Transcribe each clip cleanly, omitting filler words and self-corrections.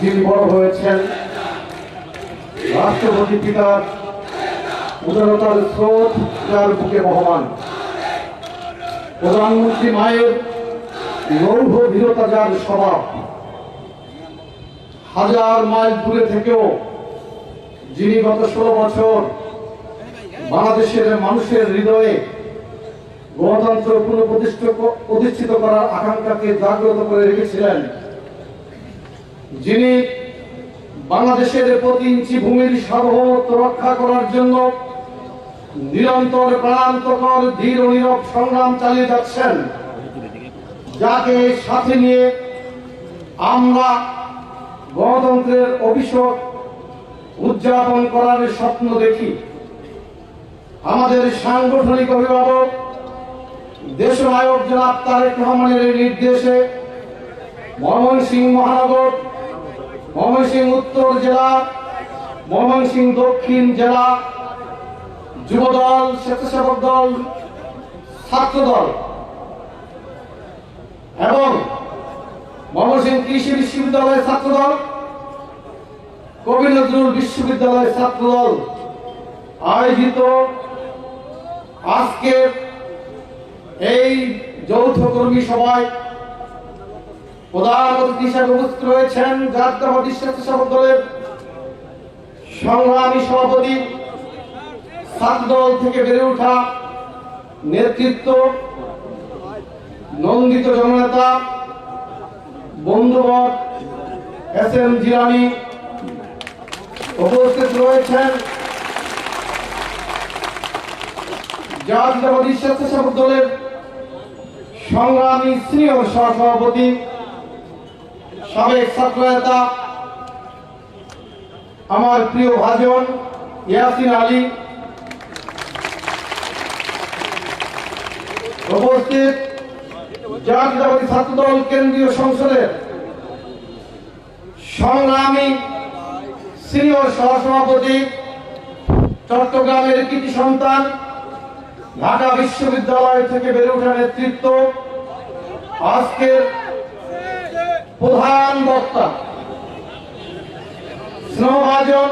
যিনি বড় হয়েছেন রাষ্ট্রপতি পিতার উদারতার স্রোত যার বুকে বহমান, প্রধানমন্ত্রী মায়ের লৌহ দৃঢ়তা যার স্বভাব, হাজার মাইল দূরে থেকেও যিনি গত 16 বছর বাংলাদেশের মানুষের হৃদয়ে গণতন্ত্র পুনঃপ্রতিষ্ঠিত করার আকাঙ্ক্ষাকে জাগ্রত করে রেখেছিলেন, যিনি বাংলাদেশের প্রতি ইঞ্চি ভূমির সার্বভৌমত্ব রক্ষা করার জন্য নিরন্তর প্রাণান্তকর ধীর ও নীরব সংগ্রাম চালিয়ে যাচ্ছেন, যাকে সাথে নিয়ে আমরা গণতন্ত্রের অভিষেক উদযাপন করার স্বপ্ন দেখি। আমাদের সাংগঠনিক অভিভাবক দেশনায়ক জনাব তারেক রহমানের নির্দেশে ময়মনসিংহ মহানগর, ময়মনসিংহ উত্তর জেলা, ময়মনসিংহ দক্ষিণ জেলা যুবদল, স্বেচ্ছাসেবক দল, ছাত্রদল এবং ময়মনসিংহ কৃষি বিশ্ববিদ্যালয়ের ছাত্রদল, কবি নজরুল বিশ্ববিদ্যালয়ের ছাত্রদল আয়োজিত আজকের এই যৌথ কর্মী সভায় প্রধান অতিথি হিসেবে উপস্থিত রয়েছেন জাতীয়তাবাদী স্বেচ্ছাসেবক দলের সংগ্রামী সভাপতি, ছাত্রদল থেকে বেড়ে ওঠা নেতৃত্ব, নন্দিত জননেতা বন্ধুবর এস.এম. জিলানী। উপস্থিত রয়েছেন জাতীয়তাবাদী স্বেচ্ছাসেবক দলের সংগ্রামী সিনিয়র সহসভাপতি, সাবেক ছাত্রনেতা আমার প্রিয় ভাজন ইয়াসিন আলী। উপস্থিত জাতীয়তাবাদী ছাত্রদল কেন্দ্রীয় সংসদের সংগ্রামী সিনিয়র সহসভাপতি, চট্টগ্রামের কৃতি সন্তান, ঢাকা বিশ্ববিদ্যালয় থেকে বেড়ে ওঠা নেতৃত্ব, আজকের প্রধান বক্তা স্নেহভাজন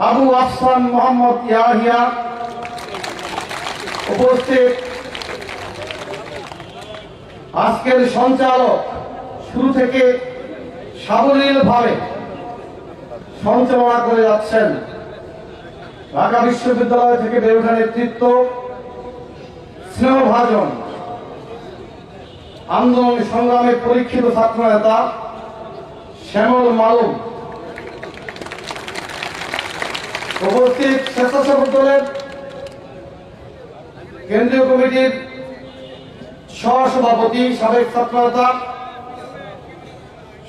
আবু আফসান মোহাম্মদ ইয়াহিয়া। উপস্থিত আজকের সঞ্চালক, শুরু থেকে সাবলীলভাবে সঞ্চালনা করে যাচ্ছেন ঢাকা বিশ্ববিদ্যালয় থেকে বেড়ে ওঠা নেতৃত্ব, স্নেহভাজন আন্দোলন সংগ্রামে পরীক্ষিত ছাত্র নেতা শ্যামল মালুম। উপস্থিত স্বেচ্ছাসেবক দলের কেন্দ্রীয় কমিটির সহসভাপতি, সাবেক ছাত্র নেতা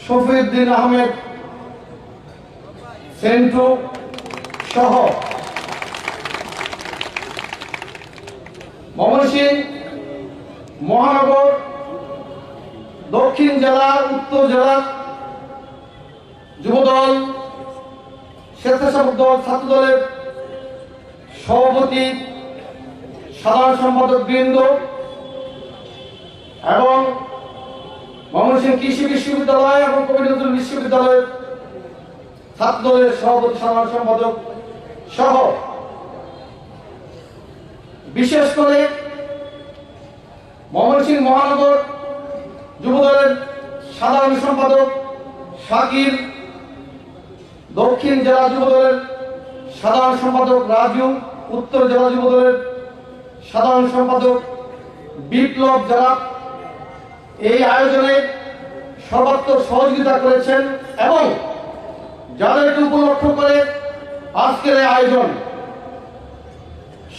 শফিউদ্দিন আহমেদ সেন্টু সহ ময়মনসিংহ মহানগর, দক্ষিণ জেলা, উত্তর জেলা যুবদল, স্বেচ্ছাসেবক দল, ছাত্রদলের সভাপতি, সাধারণ সম্পাদক বৃন্দ এবং ময়মনসিংহ কৃষি বিশ্ববিদ্যালয় এবং কবি নজরুল বিশ্ববিদ্যালয়ের ছাত্রদলের সভাপতি, সাধারণ সম্পাদক সহ বিশেষ করে ময়মনসিংহ মহানগর যুবদলের সাধারণ সম্পাদক শাকির, দক্ষিণ জেলা যুবদলের সাধারণ সম্পাদক রাজু, উত্তর জেলা যুবদলের সাধারণ সম্পাদক বিপ্লব, যারা এই আয়োজনে সর্বাত্মক সহযোগিতা করেছেন এবং যাদেরকে উপলক্ষ করে আজকের এই আয়োজন,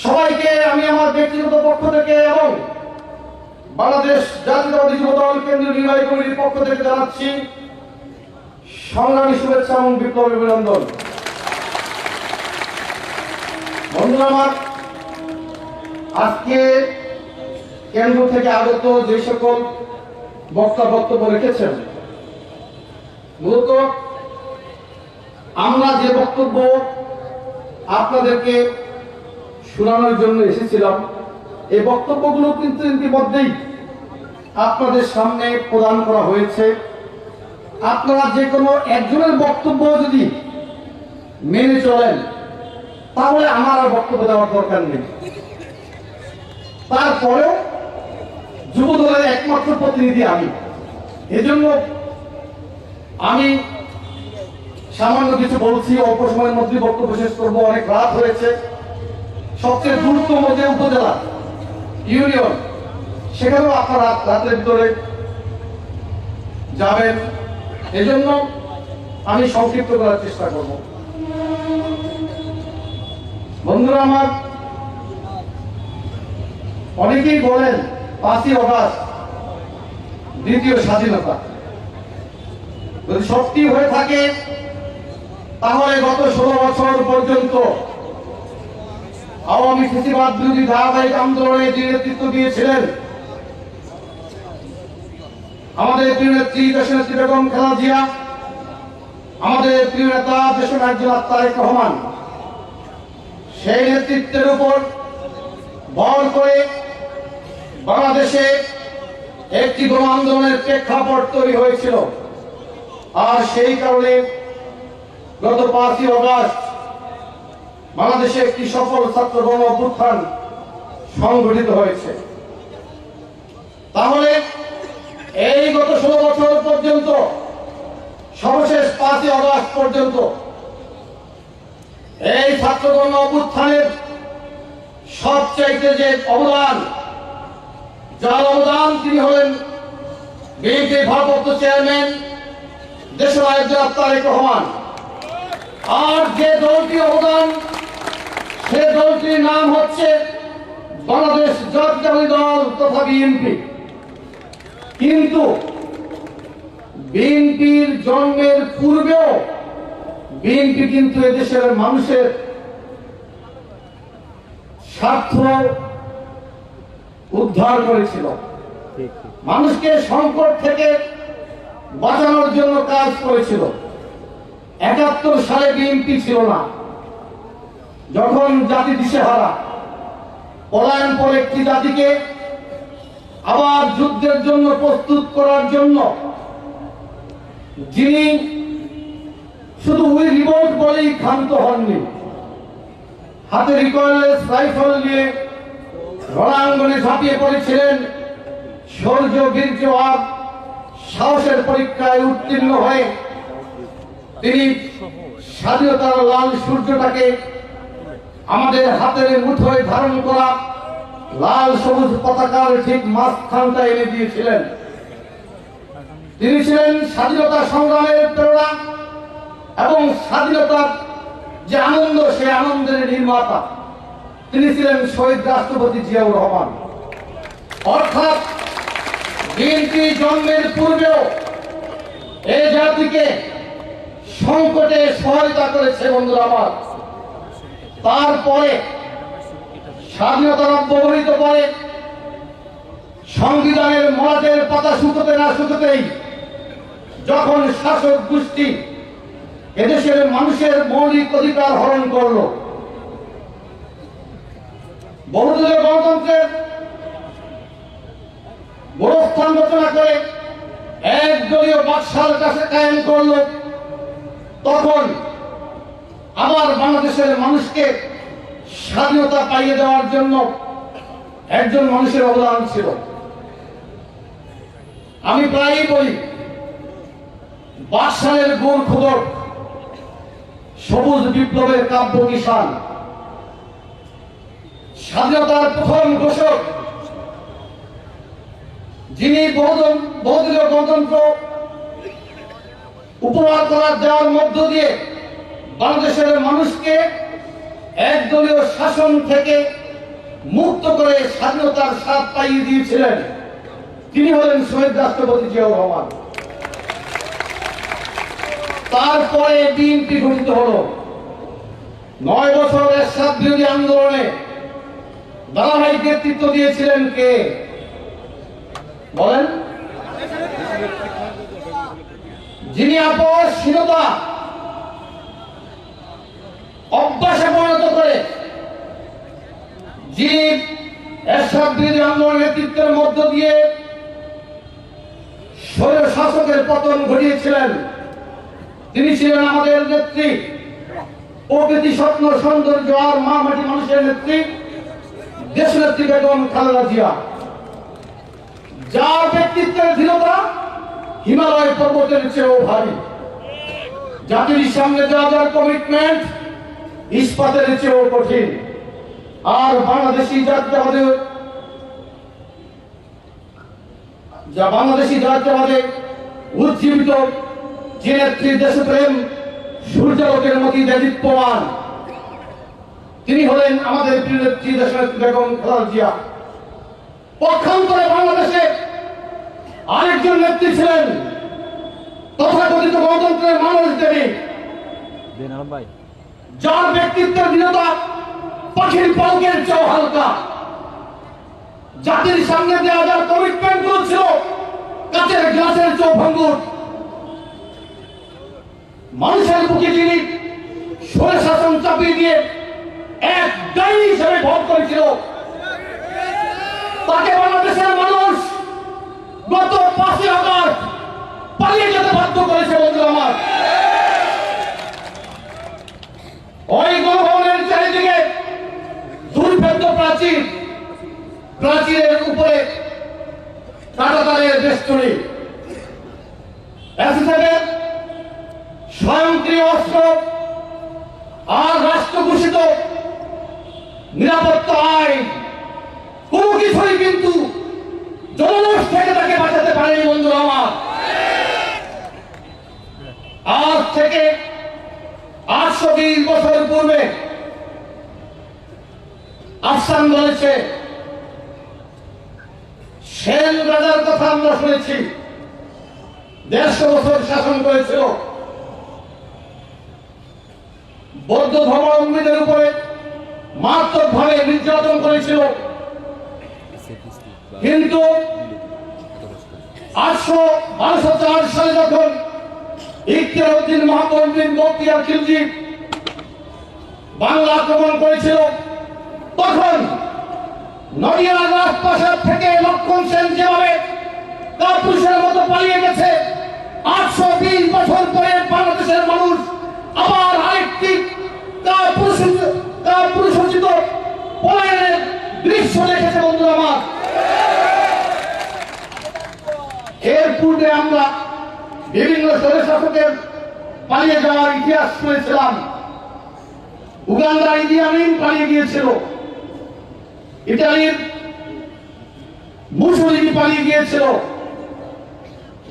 সবাইকে আমি আমার ব্যক্তিগত পক্ষ থেকে এবং বাংলাদেশ জাতীয়তাবাদী যুবদল কেন্দ্রীয় নির্বাহী কমিটির পক্ষ থেকে জানাচ্ছি সংগ্রামী শুভেচ্ছা এবং বিপ্লবী অভিনন্দন। বন্ধুরা আমার, আজকে কেন্দ্র থেকে আগত যে সকল বক্তা বক্তব্য রেখেছেন, মূলত আমরা যে বক্তব্য আপনাদেরকে শোনানোর জন্য এসেছিলাম, এই বক্তব্যগুলো কিন্তু ইতিমধ্যেই আপনাদের সামনে প্রদান করা হয়েছে আপনারা যে কোনো একজনের বক্তব্য যদি মেনে চলেন তাহলে আমার আর বক্তব্য দেওয়ার দরকার নেই। তারপরেও যুব দলের একমাত্র প্রতিনিধি আমি, এজন্য আমি সামান্য কিছু বলছি, অল্প সময়ের মধ্যে বক্তব্য শেষ করবো। অনেক রাত হয়েছে। সবচেয়ে গুরুত্বপূর্ণ যে উপজেলা ইউনিয়ন, সেখানেও আপনারা রাতের ভিতরে যাবেন, এজন্য আমি সংক্ষিপ্ত করার চেষ্টা করব। বন্ধুরা আমার, অনেকেই বলেন 5ই অগাস্ট দ্বিতীয় স্বাধীনতা। যদি সত্যি হয়ে থাকে তাহলে গত 16 বছর পর্যন্ত আওয়ামী ফ্যাসিবাদ বিরোধী ধারাবাহিক আন্দোলনে যে নেতৃত্ব দিয়েছিলেন আমাদের প্রিয় নেত্রী দেশনেত্রী বেগম খালেদা জিয়া, আমাদের প্রিয় নেতা দেশনায়ক জনাব তারেক রহমান, সেই নেতৃত্বের উপর ভর করে বাংলাদেশে একটি গণ আন্দোলনের প্রেক্ষাপট তৈরি হয়েছিল। আর সেই কারণে গত 5ই অগাস্ট বাংলাদেশে একটি সফল ছাত্র গণ অভ্যুত্থান সংগঠিত হয়েছে। তাহলে এই গত 16 বছর পর্যন্ত, সর্বশেষ 5ই অগাস্ট পর্যন্ত এই ছাত্র গণ অভ্যুত্থানের সবচাইতে যে অবদান, যার অবদান তিনি হলেন বিএনপির ভারপ্রাপ্ত চেয়ারম্যান দেশনায়ক জনাব তারেক রহমান। আর যে দলটির অবদান, সে দলটির নাম হচ্ছে বাংলাদেশ জাতীয়তাবাদী দল তথা বিএনপি। কিন্তু বিএনপির জন্মের পূর্বেও বিএনপি কিন্তু এদেশের মানুষের স্বার্থ উদ্ধার করেছিল, মানুষকে সংকট থেকে বাঁচানোর জন্য কাজ করেছিল। 71 সালে বিএনপি ছিল না, যখন জাতি দিশেহারা, পলায়নপর একটি জাতিকে আবার যুদ্ধের জন্য প্রস্তুত করার জন্য যিনি শুধু উই রিভোল্ট বলেই ক্ষান্ত হননি, হাতে রিকয়েললেস রাইফেল নিয়ে রণাঙ্গনে ঝাঁপিয়ে পড়েছিলেন, শৌর্য বীর্য আর সাহসের পরীক্ষায় উত্তীর্ণ হয়ে তিনি স্বাধীনতার লাল সূর্যটাকে আমাদের হাতের মুঠোয় ধারণ করা লাল সবুজ পতাকার ঠিক মাঝখানটা এনে দিয়েছিলেন। তিনি ছিলেন স্বাধীনতা সংগ্রামের প্রেরণা এবং স্বাধীনতার যে আনন্দ, সে আনন্দের নির্মাতা তিনি ছিলেন শহীদ রাষ্ট্রপতি জিয়াউর রহমান। অর্থাৎ বিএনপি জন্মের পূর্বেও এই জাতিকে সংকটে সহায়তা করেছে। বন্ধুরা আমার, তারপরে স্বাধীনতা ব্যবহৃত করে সংবিধানের মরাদের পাতা শুকোতে না শুকোতেই যখন শাসক গোষ্ঠী এদেশের মানুষের মৌলিক অধিকার হরণ করল, বহুদলীয় গণতন্ত্রের গোরস্থান রচনা করে একদলীয় বাদশার কাছে কায়েম করল, তখন আবার বাংলাদেশের মানুষকে স্বাধীনতা পাইয়ে দেওয়ার জন্য একজন মানুষের অবদান ছিল। আমি প্রায়ই বলি, বাদশাহের গোর খবর, সবুজ বিপ্লবের কাব্য কিষান, স্বাধীনতার প্রথম ঘোষক, যিনি বহুদলীয় গণতন্ত্র উপহার করার দেওয়ার মধ্য দিয়ে বাংলাদেশের মানুষকে একদলীয় শাসন থেকে মুক্ত করে স্বাধীনতার স্বাদ পাইয়ে দিয়েছিলেন, তিনি হলেন শহীদ রাষ্ট্রপতি জিয়াউর রহমান। তারপরে বিএনপি গঠিত হল। 9 বছর এরশাদ বিরোধী আন্দোলনে ধারাবাহিক নেতৃত্ব দিয়েছিলেন কে বলেন? যিনি আপসহীনতা অভ্যাসে পরিণত করে, যিনি এরশাদ বিরোধী আন্দোলন নেতৃত্বের মধ্য দিয়ে শাসকের পতন ঘটিয়েছিলেন। তিনি ছিলেন আমাদের নেত্রী, প্রকৃতি, স্বপ্ন, সৌন্দর্য আর মা মাটি মানুষের নেত্রী দেশনেত্রী বেগম খালেদা জিয়া, যার ব্যক্তিত্বের দৃঢ়তা হিমালয় পর্বতের চেয়েও ভারী, জাতির সামনে যার কমিটমেন্ট ইস্পাতের চেয়েও কঠিন। আর বাংলাদেশি জাতীয়বাদে উজ্জীবিত যে নেত্রী, দেশপ্রেম সূর্যালোকের মতো দেদীপ্যমান, তিনি হলেন আমাদের প্রিয় নেত্রী দেশনেত্রী বেগম খালেদা জিয়া। পক্ষান্তরে বাংলাদেশে আরেকজন নেত্রী ছিলেন তথাকথিত গণতন্ত্রের মানুষ দেবী, যার ব্যক্তিত্বের দৃঢ়তা পাখির পালকের চেয়েও হালকা, জাতির সামনে দেওয়া যার কমিটমেন্ট গুলো ছিল কাচের গ্লাসের চেয়েও ভঙ্গুর। মানুষের বুকে যিনি সরে শাসন চাপিয়ে দিয়ে এক ডাইনি হিসেবে ভোট করেছিল, তাকে বাংলাদেশের মানুষ গত 5 আগস্ট পালিয়ে যেতে বাধ্য করেছে। বন্ধু আমার, ওই গণভবনের চারিদিকে দুর্ভেদ্য প্রাচীর, প্রাচীরের উপরে কাঁটাতারের বেষ্টনী, স্বয়ংক্রিয় অস্ত্র আর রাষ্ট্র ঘোষিত নিরাপত্তা আইন, কোনো কিছুই কিন্তু জনরোষ থেকে তাকে বাঁচাতে পারেনি। বন্ধু আমার, আজ থেকে 820 বছর পূর্বে আফসান বলেছে, সেন রাজার কথা আমরা শুনেছি, 150 বছর শাসন করেছিল, বৌদ্ধ ধর্মাবলম্বীদের উপরে মারাত্মকভাবে নির্যাতন করেছিল। কিন্তু 1204 সালে যখন ইখতিয়ারউদ্দিন মাহমুদ বখতিয়ার খিলজি বাংলা আক্রমণ করেছিল, তখন নদিয়ার রাজপ্রাসাদ থেকে লক্ষণ সেন যেভাবে কাপুরুষের মতো পালিয়ে গেছে, 820 বছর পরে বাংলাদেশের মানুষ আবার আরেকটি কাপুরুষোচিত পলায়নের দৃশ্য দেখেছে। বন্ধু আমার, এর পূর্বে আমরা বিভিন্ন স্বৈর শাসকের পালিয়ে যাওয়ার ইতিহাস শুনেছিলাম। উগান্ডার ইদি আমিন পালিয়ে গিয়েছিল, ইটালির মুসোলিনি পালিয়ে গিয়েছিল,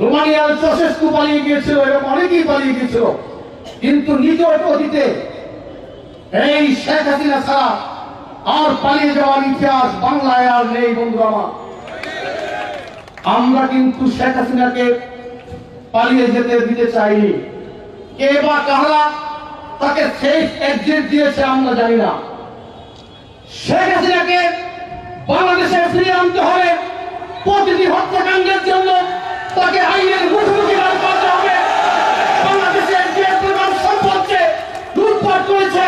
রোমানিয়ার চাউশেস্কু পালিয়ে গিয়েছিল, এবং অনেকেই পালিয়ে গিয়েছিল। কিন্তু নিকট অতীতে এই শেখ হাসিনা ছাড়া আর পালিয়ে যাওয়ার ইতিহাস বাংলায় আর নেই। বন্ধু আমার, আমরা কিন্তু শেখ হাসিনাকে পালিয়ে যেতে দিতে চাইনি। কে বা কারা তাকে শেষ এক্সিট দিয়েছে আমরা জানি না। শেখ হাসিনাকে বাংলাদেশে ফিরিয়ে আনতে হবে। প্রতিটি হত্যাকাণ্ডের জন্য তাকে আইনের মুখোমুখি করতে হবে। বাংলাদেশের যে পরিমাণ সম্পদকে লুটপাট করেছে,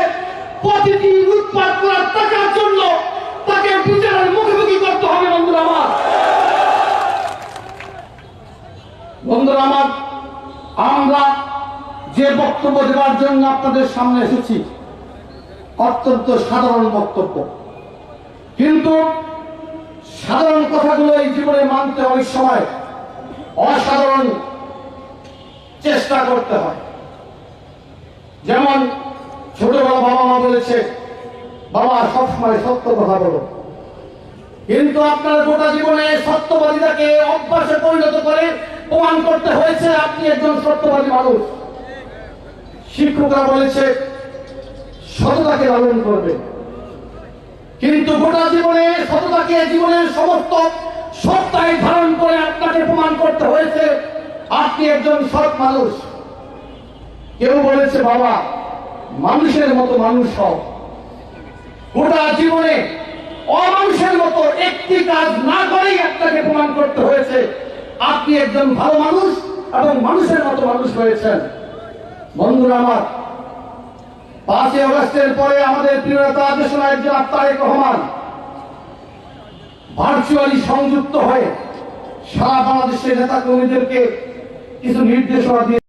প্রতিটি লুটপাট করার টাকার জন্য তাকে বিচারের মুখোমুখি করতে হবে। বন্ধুরা আমার, আমরা যে বক্তব্য দেওয়ার জন্য আপনাদের সামনে এসেছি অত্যন্ত সাধারণ বক্তব্য, কিন্তু সাধারণ কথাগুলো এই জীবনে মানতে অনেক সময় অসাধারণ চেষ্টা করতে হয়। যেমন ছোটবেলা বাবা মা বলেছে, বাবা সবসময় সত্য কথা বলো, কিন্তু আপনার গোটা জীবনে সত্যবাদিতাকে অভ্যাসে পরিণত করে প্রমাণ করতে হয়েছে আপনি একজন সত্যবাদী মানুষ। শিক্ষকরা বলেছে সততাকে লালন করবে, কিন্তু গোটা জীবনে সততাকে জীবনের সমস্ত সত্তায় ধারণ করে আপনাকে প্রমাণ করতে হয়েছে আপনি একজন সৎ মানুষ। কেউ বলেছে বাবা মানুষের মতো মানুষ হও, গোটা জীবনে অমানুষের মতো একটি কাজ না করেই আপনাকে প্রমাণ করতে হয়েছে আপনি একজন ভালো মানুষ এবং মানুষের মতো মানুষ হয়েছেন। বন্ধুরা আমার, 5 আগস্টের পরে আমাদের প্রিয় নেতা দেশনায়ক জনাব তারেক রহমান ভার্চুয়ালি সংযুক্ত হয়ে সারা বাংলাদেশের নেতা কর্মীদেরকে কিছু নির্দেশনা দিয়ে